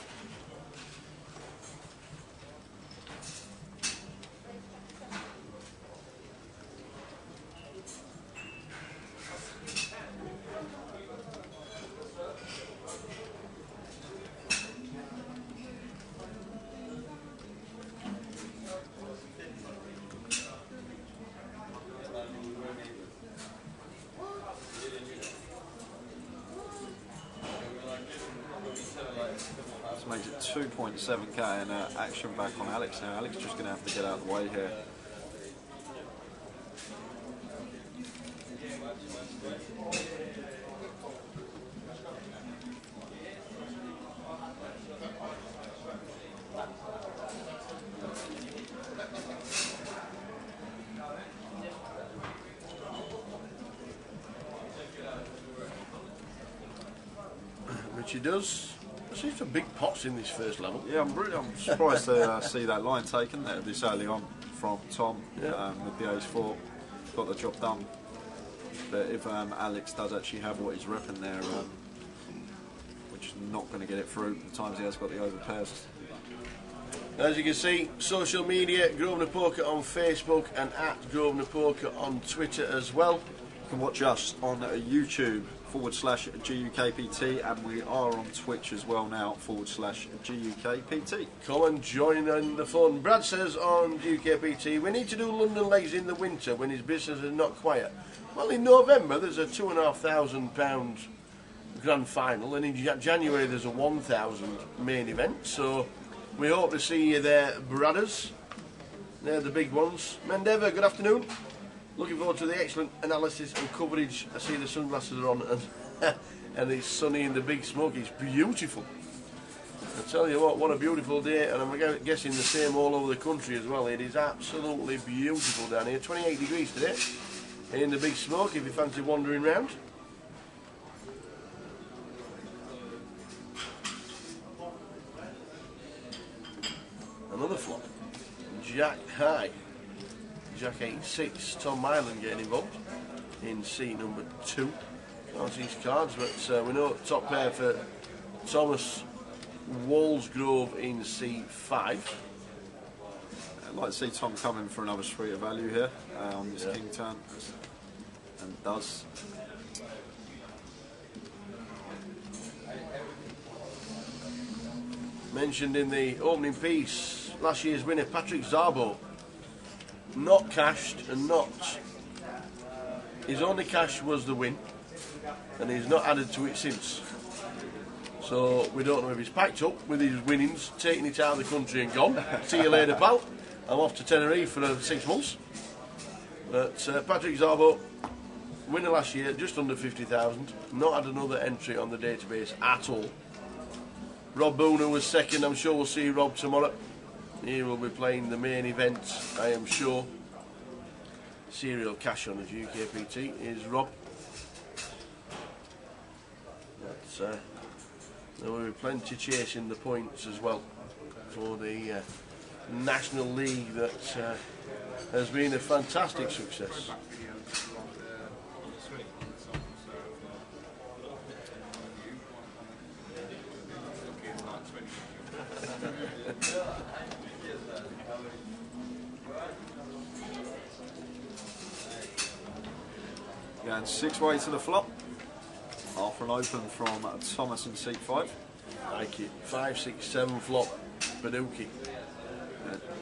Makes it 2.7k and action back on Alex now. Alex just going to have to get out of the way here. Which he does. See for big pots in this first level. Yeah, I'm surprised to see that line taken there this early on from Tom. Yeah. The BA4 got the job done. But if Alex does actually have what he's repping there, we're just not going to get it through the times he has got the over pairs. As you can see, social media, Grosvenor Poker on Facebook and at Grosvenor Poker on Twitter as well. You can watch us on YouTube /GUKPT, and we are on Twitch as well now /GUKPT. Come and join in the fun. Brad says on GUKPT, we need to do London legs in the winter when his business is not quiet. Well, in November there's a £2,500 grand final, and in January there's a 1,000 main event, so we hope to see you there, Bradders. They're the big ones. Mendever, good afternoon. Looking forward to the excellent analysis and coverage. I see the sunglasses are on and it's sunny in the big smoke. It's beautiful. I tell you what a beautiful day, and I'm guessing the same all over the country as well. It is absolutely beautiful down here. 28 degrees today in the big smoke if you fancy wandering round. Another flop. Jack high. Jack 8-6. Tom Mylan getting involved in C number 2. Can't see his cards, but we know top pair for Thomas Walsgrove in C5. I'd like to see Tom coming for another street of value here on this king turn, and does. Mentioned in the opening piece, last year's winner Patrick Szabo, not cashed and not. His only cash was the win, and he's not added to it since. So we don't know if he's packed up with his winnings, taking it out of the country and gone. See you later, pal. I'm off to Tenerife for 6 months. But Patrick Szabo, winner last year, just under 50,000. Not had another entry on the database at all. Rob Booner was second. I'm sure we'll see Rob tomorrow. He will be playing the main event, I am sure. Serial cash on the GUKPT is Rob. But, there will be plenty chasing the points as well for the National League that has been a fantastic success. Yeah, and 6-way to the flop. After an open from Thomas in seat 5. Like it. 5, 6, 7 flop. Badookie.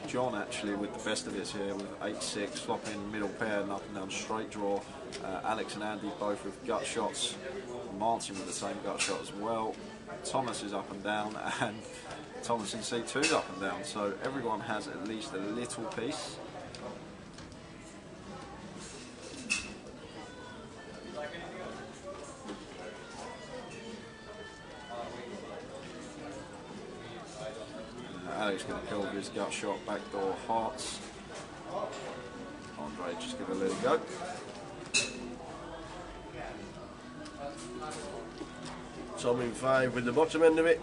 John actually with the best of his here with 8-6, flopping middle pair and up and down straight draw. Alex and Andy both with gut shots. Martin with the same gut shot as well. Thomas is up and down, and Thomas in C2 is up and down. So everyone has at least a little piece. Alex going to kill with his gut shot, backdoor hearts. Andre just give a little go. Tom in 5 with the bottom end of it.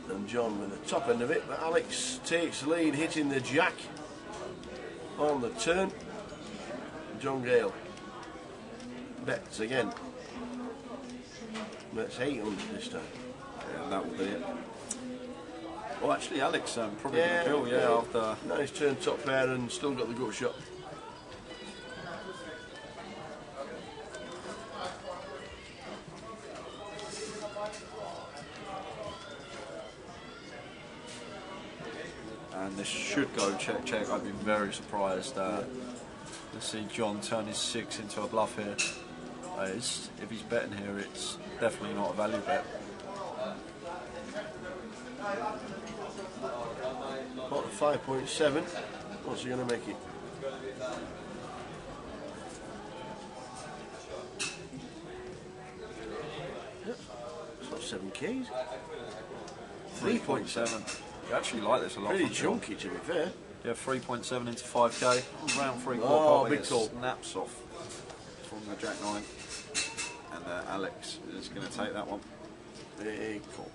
And John with the top end of it. But Alex takes the lead, hitting the jack on the turn. John Gale bets again. Bets 800 this time. Yeah, that will be it. Well, actually, Alex probably going to kill, after. Nice turn top pair and still got the gut shot. And this should go check, check. I'd be very surprised to see John turn his 6 into a bluff here. If he's betting here, it's definitely not a value bet. Pot 5.7. What's he going to make it? Yep. It's not 7K, is it? 3.7. You actually like this a lot. Pretty chunky, to be fair. Yeah, 3.7 into 5K. Round 3/4 Oh, pot, big it call. snaps off from the Jack 9. And and Alex is going to take that one. Very cool.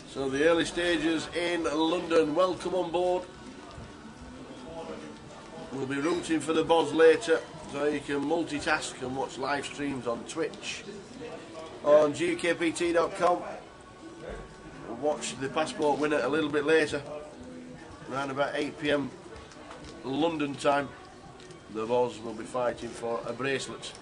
So the early stages in London, welcome on board. We'll be rooting for the Boz later, so you can multitask and watch live streams on Twitch, on GUKPT.com. We'll watch the passport winner a little bit later, around about 8 PM London time. The Boz will be fighting for a bracelet.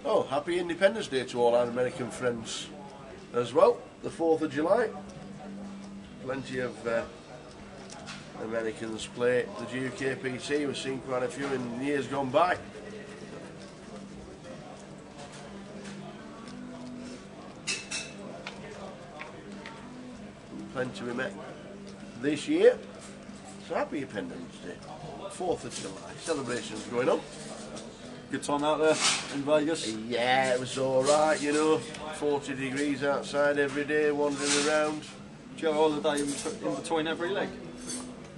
Oh, happy Independence Day to all our American friends as well, the 4th of July. Plenty of Americans play the GUKPT. We've seen quite a few in years gone by. Plenty we met this year. So happy Independence Day, 4th of July. Celebrations going on. Good time out there in Vegas? Yeah, it was alright, you know. 40 degrees outside every day, wandering around. Do you have a holiday in between every leg?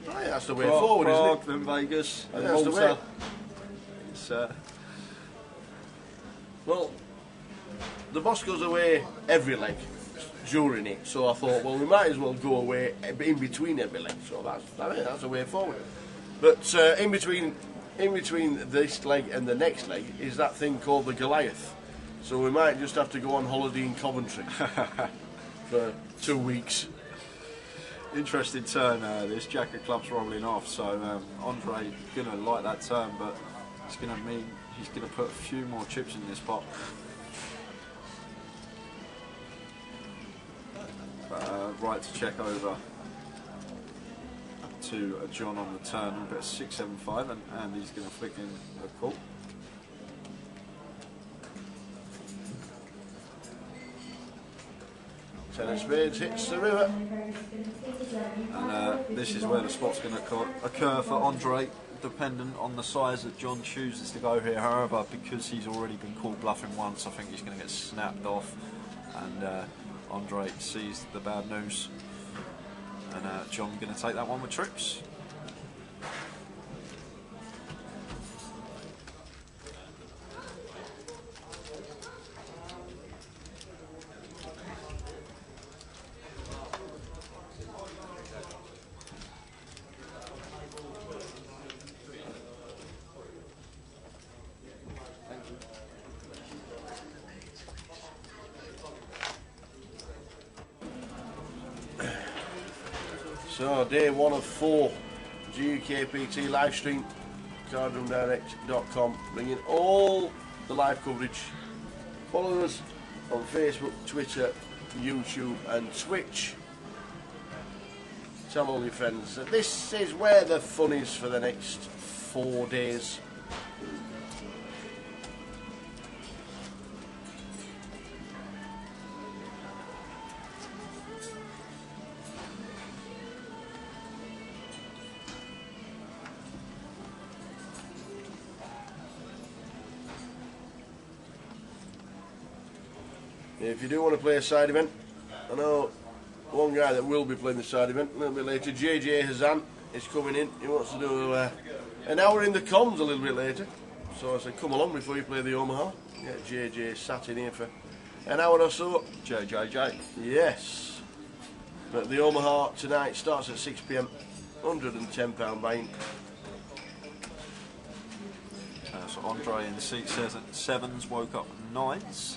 Oh, yeah, that's the way forward, Prague, isn't it? then Vegas, and That's the way. Malta. It's, well, the boss goes away every leg during it, so I thought, well, we might as well go away in between every leg, so that's the way forward. But in between this leg and the next leg is that thing called the Goliath, so we might just have to go on holiday in Coventry for 2 weeks. interesting turn. This Jacket Club's rolling off, so Andre gonna like that turn, but it's gonna mean he's gonna put a few more chips in this pot. Right to check over to John on the turn, a bit of 6-7-5, and he's going to flick in a call. Ten of spades hits the river. And this is where the spot's going to occur for Andre, dependent on the size that John chooses to go here. However, because he's already been caught bluffing once, I think he's going to get snapped off, and Andre sees the bad news. And John going to take that one with trips. So day 1 of 4 GUKPT live stream, cardroomdirect.com, bringing all the live coverage. Follow us on Facebook, Twitter, YouTube and Twitch. Tell all your friends that this is where the fun is for the next 4 days. If you do want to play a side event, I know one guy that will be playing the side event a little bit later, JJ Hazan, is coming in. He wants to do an hour in the comms a little bit later. So I said, come along before you play the Omaha. Get JJ sat in here for an hour or so. JJJ. Yes. But the Omaha tonight starts at 6 PM, £110 buy-in. So Andre in the seat says at 7s, woke up at 9s.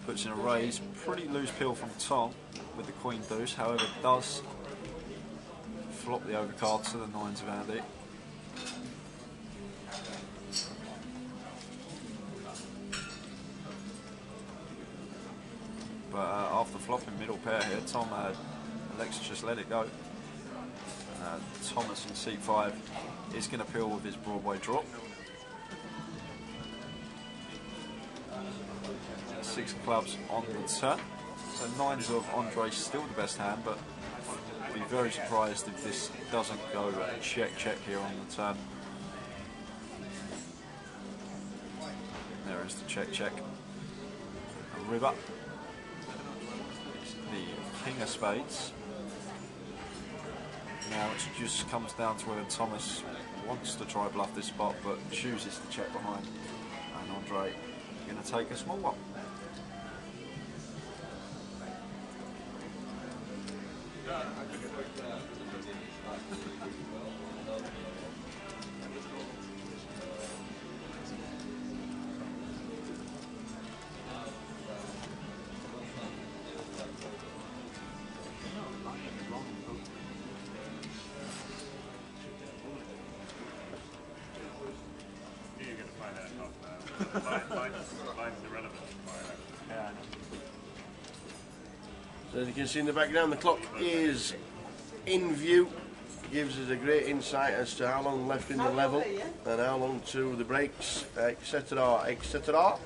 Puts in a raise, pretty loose pill from Tom with the Queen deuce, however does flop the overcard to the 9s of Andy. But after flopping middle pair here, Tom Alexa just let it go. Thomas in seat 5 is going to peel with his Broadway drop. 6 of clubs on the turn. So 9s of Andre, still the best hand, but I'd be very surprised if this doesn't go check here on the turn. There is the check. A river. It's the king of spades. Now it just comes down to whether Thomas wants to try bluff this spot, but chooses to check behind. And Andre going to take a small one. So as you can see in the background, the clock is in view. Gives us a great insight as to how long left in the level and how long to the breaks, etc., etc.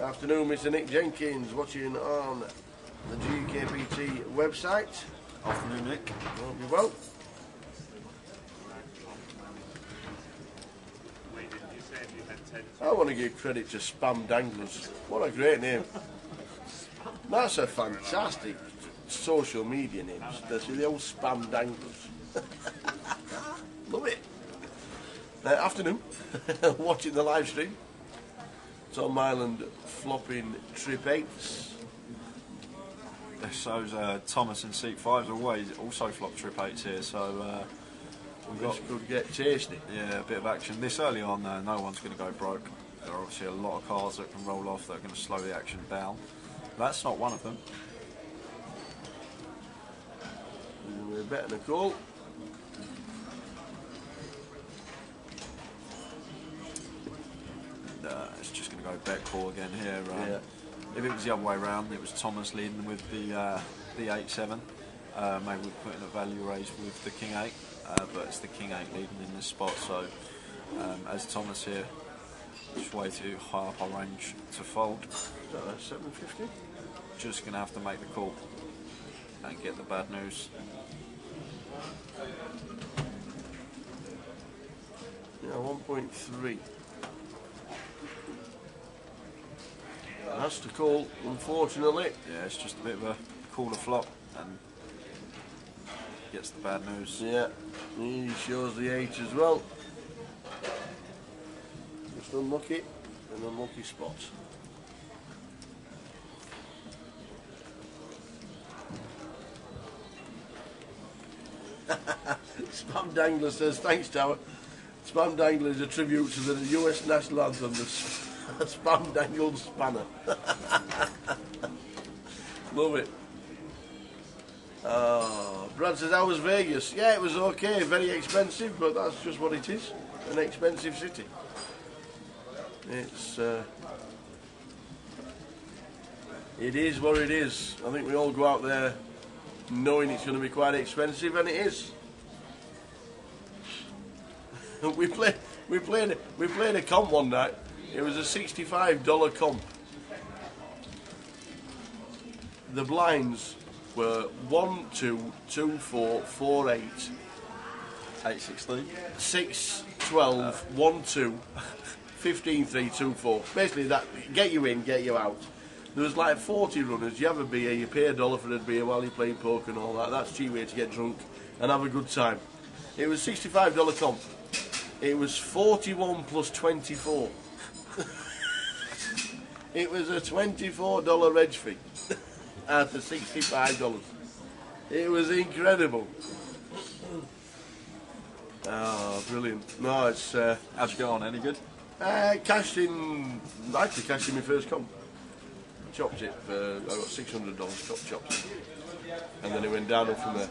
Afternoon, Mr. Nick Jenkins, watching on the GUKPT website. Afternoon, Nick. Hope you're well. I want to give credit to Spam Danglers. What a great name. That's a fantastic social media name. That's the old Spam Danglers. Love it. Afternoon. Watching the live stream. Tom Island flopping trip 8s. So Thomas in seat 5's always also flop trip 8s here, so this could get tasty. Yeah, a bit of action. This early on, no one's going to go broke. There are obviously a lot of cards that can roll off that are going to slow the action down. That's not one of them. We're betting a call. It's just going to go bet call again here. If it was the other way around, it was Thomas leading with the 8-7. Maybe we're putting a value raise with the King 8, but it's the King 8 leading in this spot. So as Thomas here, it's way too high up our range to fold. Is that 750? Just going to have to make the call and get the bad news. Yeah, 1.3. That's the call, unfortunately. Yeah, it's just a bit of a cooler flop and gets the bad news. Yeah, he shows the 8 as well. Just unlucky, an unlucky spot. Spam Dangler says, thanks Tower. Spam Dangler is a tribute to the US national anthem, the Spam Dangled Spanner. Love it. Brad says, how was Vegas? Yeah, it was okay, very expensive, but that's just what it is, an expensive city. It is what it is. I think we all go out there knowing it's going to be quite expensive, and it is. we played a comp one night. It was a $65 comp. The blinds were 1, 2, 2, 4, 4, 8, 8, 16, 6, 12, 1, 2, 15, 3, 2, 4. Basically, that get you in, get you out. There was like 40 runners. You have a beer, you pay $1 for a beer while you're playing poker and all that. That's a cheap way to get drunk and have a good time. It was $65 comp. It was 41 plus 24. It was a $24 reg fee at the $65. It was incredible. Oh, brilliant. No, it's... how'd you go on? Any good? Cashed in... I actually cashed in my first comp. Chopped it for... I got $600 chopped. And then it went downhill from there.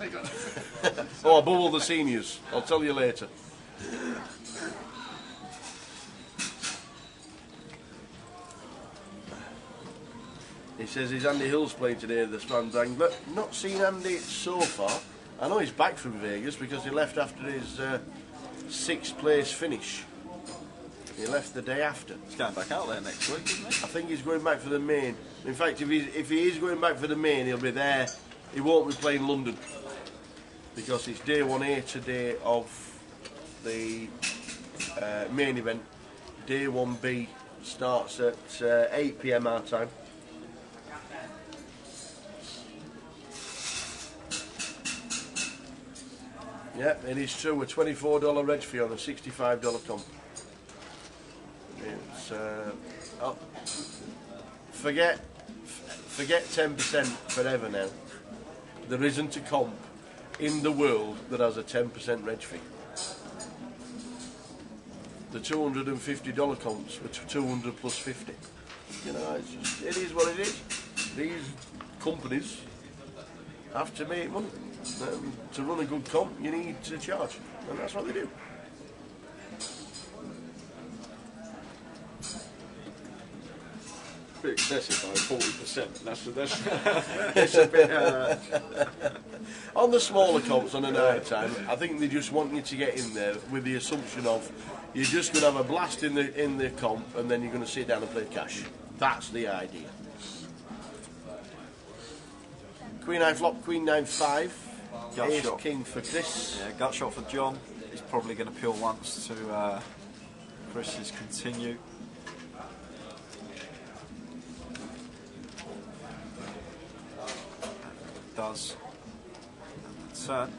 Oh, I bubbled the seniors. I'll tell you later. He says, is Andy Hills playing today at the Spam Dangler? Not seen Andy so far. I know he's back from Vegas because he left after his 6th place finish. He left the day after. He's going back out there next week, isn't he? I think he's going back for the main. In fact, if he is going back for the main, he'll be there. He won't be playing London because it's day 1A today of the main event. Day 1B starts at 8 PM our time. Yeah, it is true. A $24 reg fee on a $65 comp. It's forget 10% forever now. There isn't a comp in the world that has a 10% reg fee. The $250 comps were 200 plus 50. You know, it is what it is. These companies have to make money. To run a good comp, you need to charge, and that's what they do. Bit excessive by 40%. That's a bit. On the smaller comps on a night time, I think they just want you to get in there with the assumption of you're just going to have a blast in the comp, and then you're going to sit down and play cash. That's the idea. Queen 9 flop, Queen 9 5. Gut Ace shot. King for Chris. Yeah, gut shot for John. He's probably going to peel once to Chris's continue. Does. Turn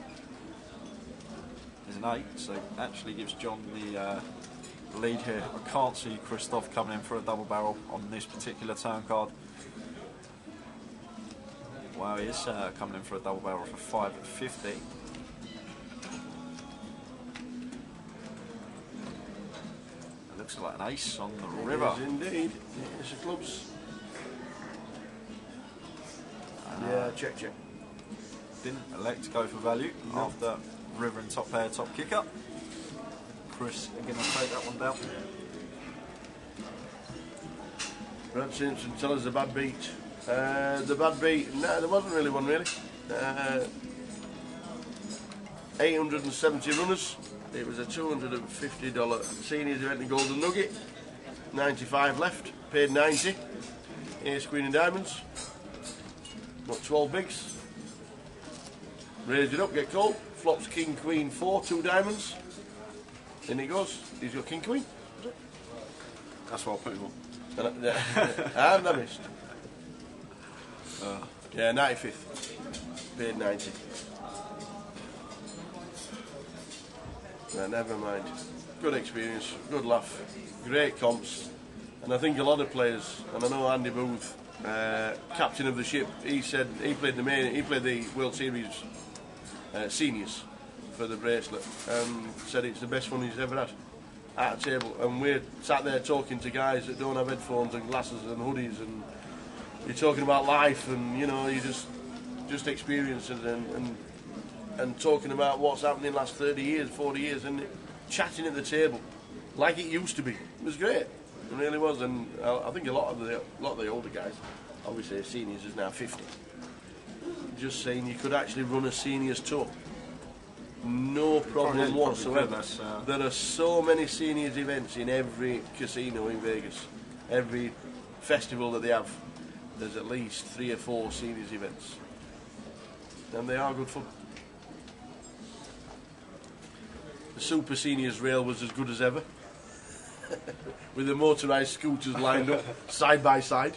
is an 8, so actually gives John the lead here. I can't see Christoph coming in for a double barrel on this particular turn card. Wow, he is coming in for a double barrel for 5 at 50. It looks like an ace on the river. It is indeed. It's a clubs. Yeah, check. Didn't elect to go for value after river and top pair, top kicker. Chris again will take that one down. Brad Simpson, tell us the bad beat. The bad beat, no, there wasn't really one really. 870 runners. It was a $250 seniors event in Golden Nugget. 95 left, paid 90. Ace, Queen and Diamonds. Got 12 bigs. Raised it up, get called. Flops King, Queen, 4, 2 diamonds. In it goes. He's got King, Queen. That's what I put him on. And I missed. Yeah, 95th. Paid 90. Never mind. Good experience, good laugh, great comps. And I think a lot of players, and I know Andy Booth, captain of the ship, he said he played the World Series seniors for the bracelet, and said it's the best one he's ever had at a table. And we're sat there talking to guys that don't have headphones and glasses and hoodies, and you're talking about life, and you know, you just experiences and talking about what's happened in the last 30 years, 40 years, and chatting at the table like it used to be. It was great. It really was. And I think a lot of the older guys, obviously seniors is now 50, just saying you could actually run a seniors tour, no problem whatsoever. There are so many seniors events in every casino in Vegas, every festival that they have. There's at least 3 or 4 seniors events, and they are good fun. The Super Seniors rail was as good as ever, with the motorised scooters lined up side by side.